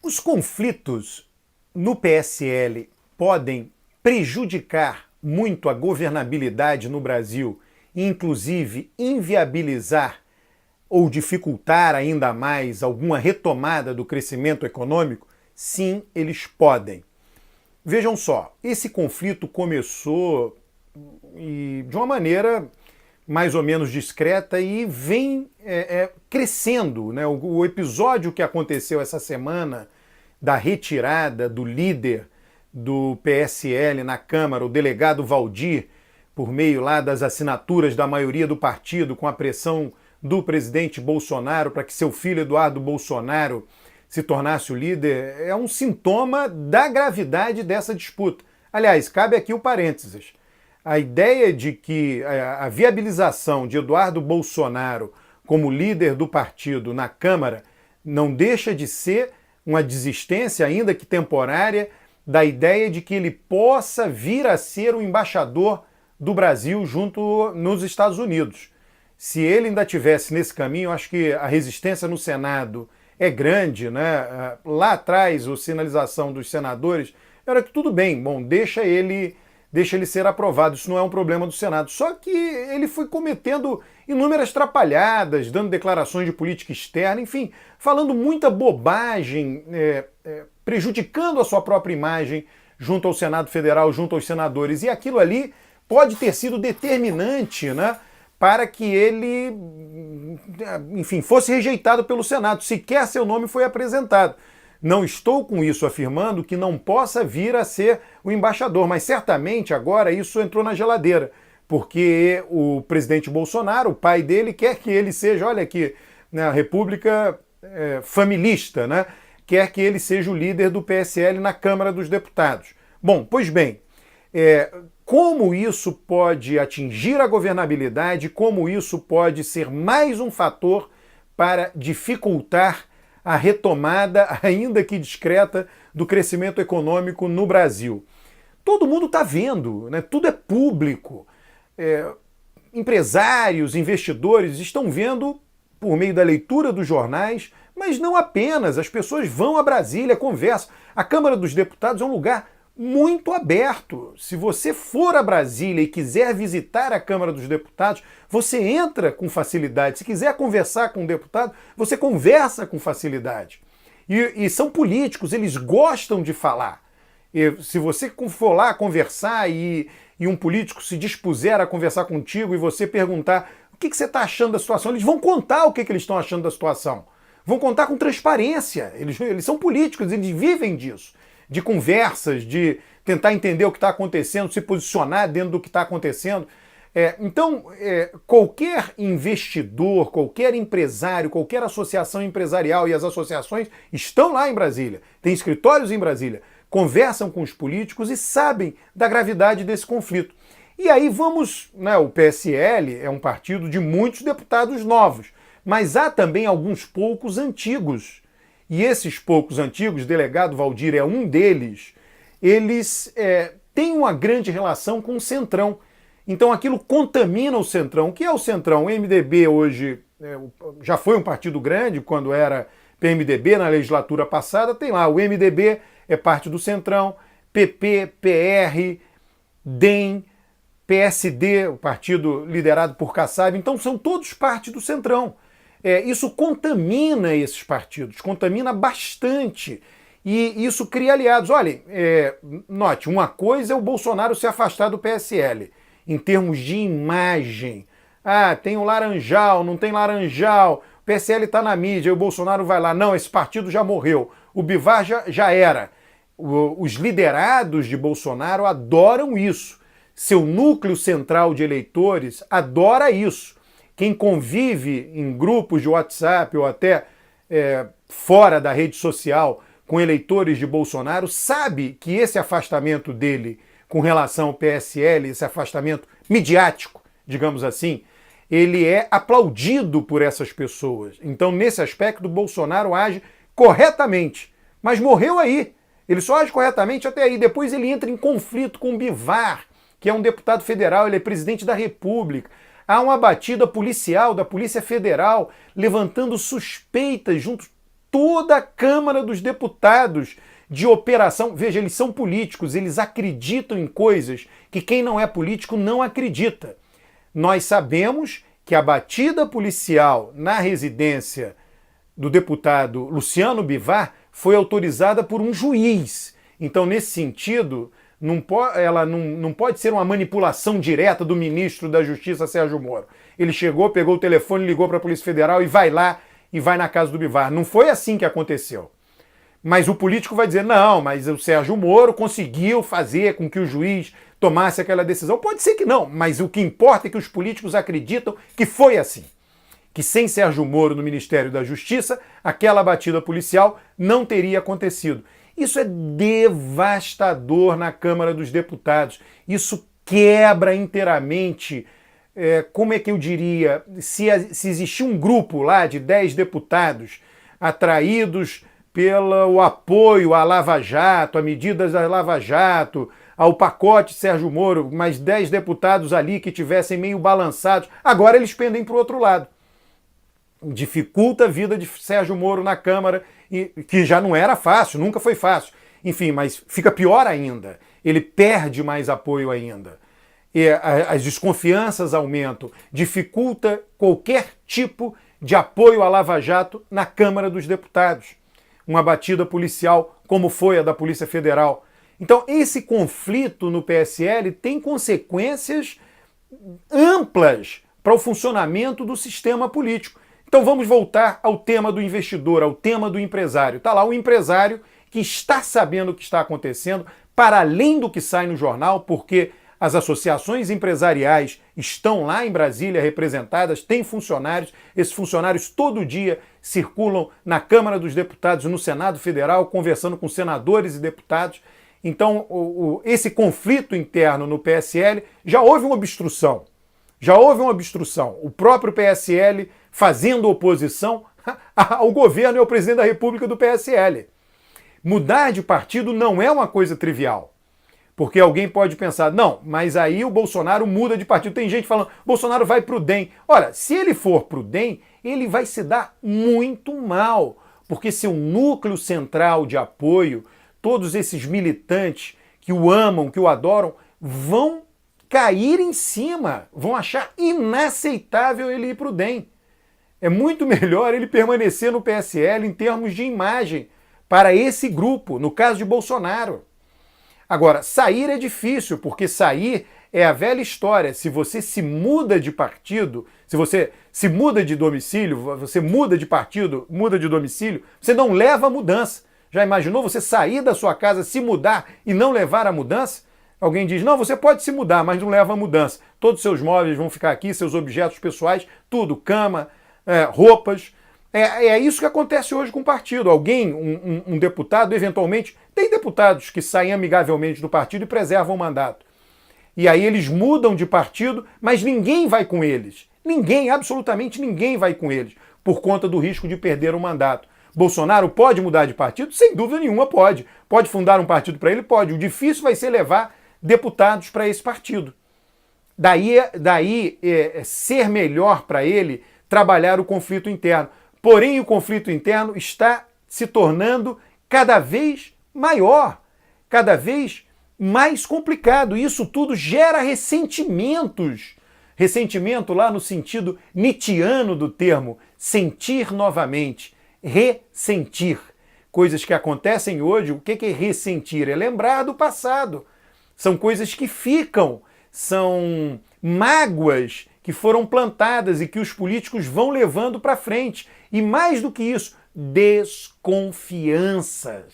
Os conflitos no PSL podem prejudicar muito a governabilidade no Brasil e, inclusive, inviabilizar ou dificultar ainda mais alguma retomada do crescimento econômico? Sim, eles podem. Vejam só, esse conflito começou de uma maneira mais ou menos discreta e vem crescendo, né? O episódio que aconteceu essa semana da retirada do líder do PSL na Câmara, o delegado Valdir, por meio lá das assinaturas da maioria do partido, com a pressão do presidente Bolsonaro para que seu filho Eduardo Bolsonaro se tornasse o líder, é um sintoma da gravidade dessa disputa. Aliás, cabe aqui o parênteses. A ideia de que a viabilização de Eduardo Bolsonaro como líder do partido na Câmara não deixa de ser uma desistência, ainda que temporária, da ideia de que ele possa vir a ser o embaixador do Brasil junto nos Estados Unidos. Se ele ainda estivesse nesse caminho, acho que a resistência no Senado é grande, né? Lá atrás, a sinalização dos senadores era que tudo bem, bom, deixa ele ser aprovado, isso não é um problema do Senado. Só que ele foi cometendo inúmeras trapalhadas, dando declarações de política externa, enfim, falando muita bobagem, prejudicando a sua própria imagem junto ao Senado Federal, junto aos senadores. E aquilo ali pode ter sido determinante, né, para que ele, enfim, fosse rejeitado pelo Senado. Sequer seu nome foi apresentado. Não estou com isso afirmando que não possa vir a ser o embaixador, mas certamente agora isso entrou na geladeira, porque o presidente Bolsonaro, o pai dele, quer que ele seja, olha aqui, na República familista, né? Quer que ele seja o líder do PSL na Câmara dos Deputados. Bom, pois bem, como isso pode atingir a governabilidade, como isso pode ser mais um fator para dificultar a retomada, ainda que discreta, do crescimento econômico no Brasil. Todo mundo está vendo, né? Tudo é público. Empresários, investidores estão vendo por meio da leitura dos jornais, mas não apenas. As pessoas vão a Brasília, conversam. A Câmara dos Deputados é um lugar muito aberto. Se você for a Brasília e quiser visitar a Câmara dos Deputados, você entra com facilidade. Se quiser conversar com um deputado, você conversa com facilidade. E são políticos, eles gostam de falar. E se você for lá conversar e um político se dispuser a conversar contigo e você perguntar o que você está achando da situação, eles vão contar o que eles estão achando da situação. Vão contar com transparência. Eles são políticos, eles vivem disso. De conversas, de tentar entender o que está acontecendo, se posicionar dentro do que está acontecendo. Então, qualquer investidor, qualquer empresário, qualquer associação empresarial, e as associações estão lá em Brasília, têm escritórios em Brasília, conversam com os políticos e sabem da gravidade desse conflito. E aí vamos, né, o PSL é um partido de muitos deputados novos, mas há também alguns poucos antigos. E esses poucos antigos, delegado Valdir é um deles, eles têm uma grande relação com o Centrão. Então aquilo contamina o Centrão. O que é o Centrão? O MDB hoje já foi um partido grande quando era PMDB na legislatura passada. Tem lá, o MDB é parte do Centrão, PP, PR, DEM, PSD, o partido liderado por Kassab. Então são todos parte do Centrão. Isso contamina esses partidos, contamina bastante. E isso cria aliados. Olha, note, uma coisa é o Bolsonaro se afastar do PSL, em termos de imagem. Ah, tem o Laranjal, não tem Laranjal, o PSL está na mídia, e o Bolsonaro vai lá. Não, esse partido já morreu, o Bivar já era. Os liderados de Bolsonaro adoram isso. Seu núcleo central de eleitores adora isso. Quem convive em grupos de WhatsApp ou até fora da rede social com eleitores de Bolsonaro sabe que esse afastamento dele com relação ao PSL, esse afastamento midiático, digamos assim, ele é aplaudido por essas pessoas. Então, nesse aspecto, o Bolsonaro age corretamente, mas morreu aí. Ele só age corretamente até aí. Depois ele entra em conflito com o Bivar, que é um deputado federal, ele é presidente da República. Há uma batida policial da Polícia Federal levantando suspeitas junto toda a Câmara dos Deputados de operação. Veja, eles são políticos, eles acreditam em coisas que quem não é político não acredita. Nós sabemos que a batida policial na residência do deputado Luciano Bivar foi autorizada por um juiz. Então, nesse sentido, ela não pode ser uma manipulação direta do ministro da Justiça, Sérgio Moro. Ele chegou, pegou o telefone, ligou para a Polícia Federal e vai lá e vai na casa do Bivar. Não foi assim que aconteceu. Mas o político vai dizer, não, mas o Sérgio Moro conseguiu fazer com que o juiz tomasse aquela decisão. Pode ser que não, mas o que importa é que os políticos acreditam que foi assim. Que sem Sérgio Moro no Ministério da Justiça, aquela batida policial não teria acontecido. Isso é devastador na Câmara dos Deputados. Isso quebra inteiramente, como é que eu diria, se existia um grupo lá de 10 deputados atraídos pelo apoio à Lava Jato, a medidas da Lava Jato, ao pacote Sérgio Moro, mais 10 deputados ali que tivessem meio balançados, agora eles pendem para o outro lado. Dificulta a vida de Sérgio Moro na Câmara, que já não era fácil, nunca foi fácil. Enfim, mas fica pior ainda. Ele perde mais apoio ainda. E as desconfianças aumentam. Dificulta qualquer tipo de apoio à Lava Jato na Câmara dos Deputados. Uma batida policial como foi a da Polícia Federal. Então, esse conflito no PSL tem consequências amplas para o funcionamento do sistema político. Então vamos voltar ao tema do investidor, ao tema do empresário. Está lá o empresário que está sabendo o que está acontecendo, para além do que sai no jornal, porque as associações empresariais estão lá em Brasília representadas, têm funcionários, esses funcionários todo dia circulam na Câmara dos Deputados e no Senado Federal, conversando com senadores e deputados. Então, esse conflito interno no PSL já houve uma obstrução. Já houve uma obstrução. O próprio PSL fazendo oposição ao governo e ao presidente da República do PSL. Mudar de partido não é uma coisa trivial. Porque alguém pode pensar, não, mas aí o Bolsonaro muda de partido. Tem gente falando, Bolsonaro vai pro DEM. Olha, se ele for pro DEM, ele vai se dar muito mal. Porque seu núcleo central de apoio, todos esses militantes que o amam, que o adoram, vão cair em cima, vão achar inaceitável ele ir pro DEM. É muito melhor ele permanecer no PSL em termos de imagem para esse grupo, no caso de Bolsonaro. Agora, sair é difícil, porque sair é a velha história. Se você se muda de partido, se você se muda de domicílio, você muda de partido, muda de domicílio, você não leva a mudança. Já imaginou você sair da sua casa, se mudar e não levar a mudança? Alguém diz, não, você pode se mudar, mas não leva a mudança. Todos os seus móveis vão ficar aqui, seus objetos pessoais, tudo, cama, roupas. É isso que acontece hoje com o partido. Alguém, um deputado, eventualmente, tem deputados que saem amigavelmente do partido e preservam o mandato. E aí eles mudam de partido, mas ninguém vai com eles. Ninguém, absolutamente ninguém vai com eles, por conta do risco de perder o mandato. Bolsonaro pode mudar de partido? Sem dúvida nenhuma pode. Pode fundar um partido para ele? Pode. O difícil vai ser levar deputados para esse partido. Daí ser melhor para ele trabalhar o conflito interno. Porém, o conflito interno está se tornando cada vez maior, cada vez mais complicado. E isso tudo gera ressentimentos. Ressentimento lá no sentido nietzschiano do termo, sentir novamente, ressentir. Coisas que acontecem hoje, o que é ressentir? É lembrar do passado. São coisas que ficam, são mágoas que foram plantadas e que os políticos vão levando para frente. E mais do que isso, desconfianças.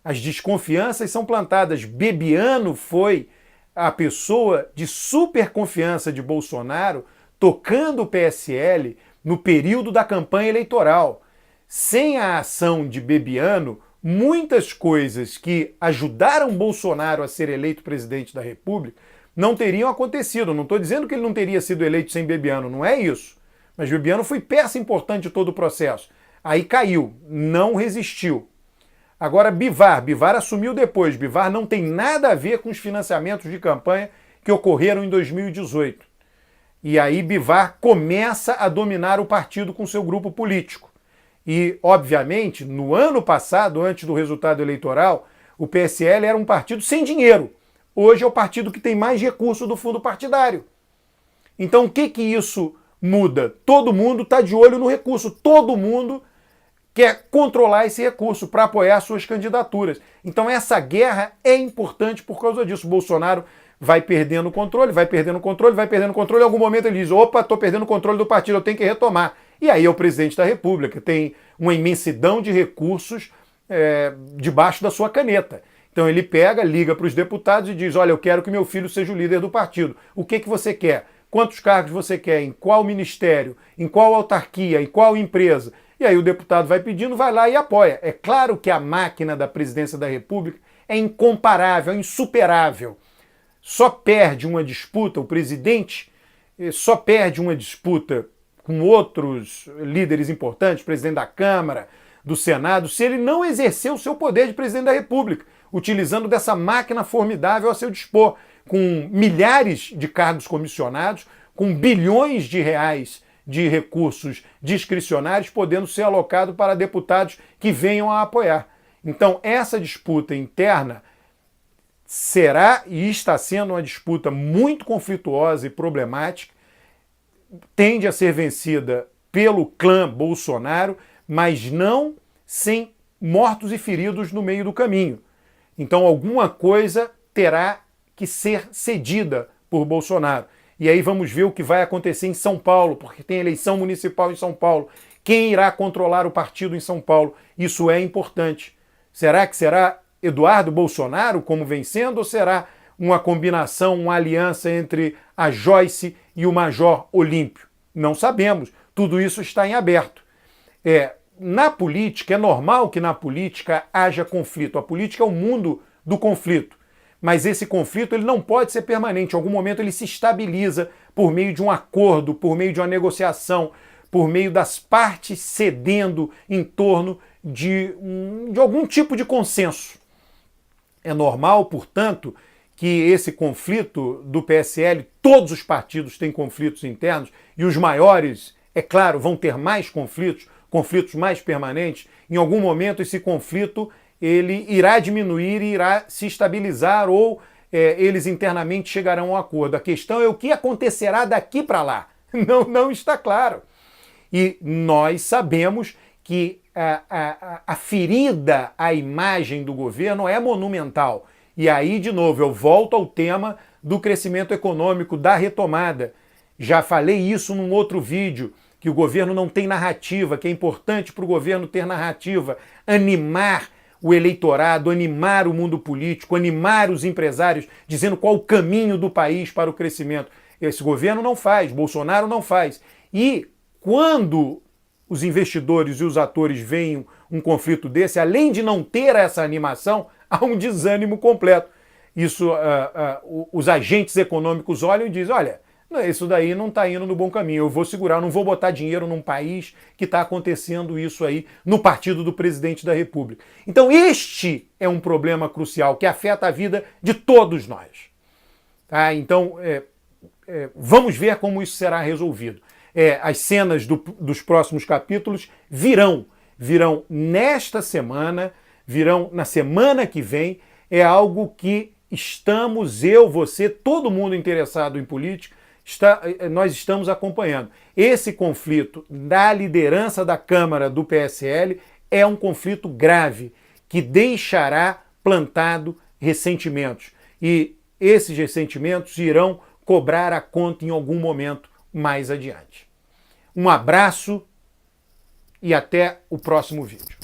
As desconfianças são plantadas. Bebiano foi a pessoa de super confiança de Bolsonaro tocando o PSL no período da campanha eleitoral. Sem a ação de Bebiano, muitas coisas que ajudaram Bolsonaro a ser eleito presidente da República não teriam acontecido. Não estou dizendo que ele não teria sido eleito sem Bebiano, não é isso. Mas Bebiano foi peça importante de todo o processo. Aí caiu, não resistiu. Agora Bivar assumiu depois. Bivar não tem nada a ver com os financiamentos de campanha que ocorreram em 2018. E aí Bivar começa a dominar o partido com seu grupo político. E, obviamente, no ano passado, antes do resultado eleitoral, o PSL era um partido sem dinheiro. Hoje é o partido que tem mais recurso do fundo partidário. Então, o que isso muda? Todo mundo está de olho no recurso, todo mundo quer controlar esse recurso para apoiar suas candidaturas. Então, essa guerra é importante por causa disso. O Bolsonaro vai perdendo o controle, vai perdendo o controle, vai perdendo o controle. Em algum momento ele diz, opa, estou perdendo o controle do partido, eu tenho que retomar. E aí é o presidente da República, tem uma imensidão de recursos debaixo da sua caneta. Então ele pega, liga para os deputados e diz, olha, eu quero que meu filho seja o líder do partido. O que você quer? Quantos cargos você quer? Em qual ministério? Em qual autarquia? Em qual empresa? E aí o deputado vai pedindo, vai lá e apoia. É claro que a máquina da presidência da República é incomparável, é insuperável. Só perde uma disputa, o presidente só perde uma disputa com outros líderes importantes, presidente da Câmara, do Senado, se ele não exercer o seu poder de presidente da República, utilizando dessa máquina formidável a seu dispor, com milhares de cargos comissionados, com bilhões de reais de recursos discricionários podendo ser alocado para deputados que venham a apoiar. Então, essa disputa interna será e está sendo uma disputa muito conflituosa e problemática, tende a ser vencida pelo clã Bolsonaro, mas não sem mortos e feridos no meio do caminho. Então, alguma coisa terá que ser cedida por Bolsonaro. E aí vamos ver o que vai acontecer em São Paulo, porque tem eleição municipal em São Paulo. Quem irá controlar o partido em São Paulo? Isso é importante. Será que será Eduardo Bolsonaro como vencendo ou será uma combinação, uma aliança entre a Joyce e o Major Olímpio? Não sabemos. Tudo isso está em aberto. Na política, é normal que na política haja conflito. A política é o mundo do conflito. Mas esse conflito ele não pode ser permanente. Em algum momento ele se estabiliza por meio de um acordo, por meio de uma negociação, por meio das partes cedendo em torno de algum tipo de consenso. É normal, portanto, que esse conflito do PSL, todos os partidos têm conflitos internos, e os maiores, é claro, vão ter mais conflitos mais permanentes. Em algum momento esse conflito ele irá diminuir e irá se estabilizar ou eles internamente chegarão a um acordo. A questão é o que acontecerá daqui para lá. Não está claro. E nós sabemos que a ferida à imagem do governo é monumental. E aí, de novo, eu volto ao tema do crescimento econômico, da retomada. Já falei isso num outro vídeo, que o governo não tem narrativa, que é importante para o governo ter narrativa, animar o eleitorado, animar o mundo político, animar os empresários, dizendo qual o caminho do país para o crescimento. Esse governo não faz, Bolsonaro não faz. E quando os investidores e os atores veem um conflito desse, além de não ter essa animação, há um desânimo completo. Isso, os agentes econômicos olham e dizem, olha, isso daí não está indo no bom caminho, eu vou segurar, não vou botar dinheiro num país que está acontecendo isso aí no partido do presidente da República. Então este é um problema crucial que afeta a vida de todos nós. Tá? Então vamos ver como isso será resolvido. As cenas dos próximos capítulos virão nesta semana, virão na semana que vem, é algo que estamos, eu, você, todo mundo interessado em política, nós estamos acompanhando. Esse conflito da liderança da Câmara do PSL é um conflito grave que deixará plantado ressentimentos. E esses ressentimentos irão cobrar a conta em algum momento mais adiante. Um abraço e até o próximo vídeo.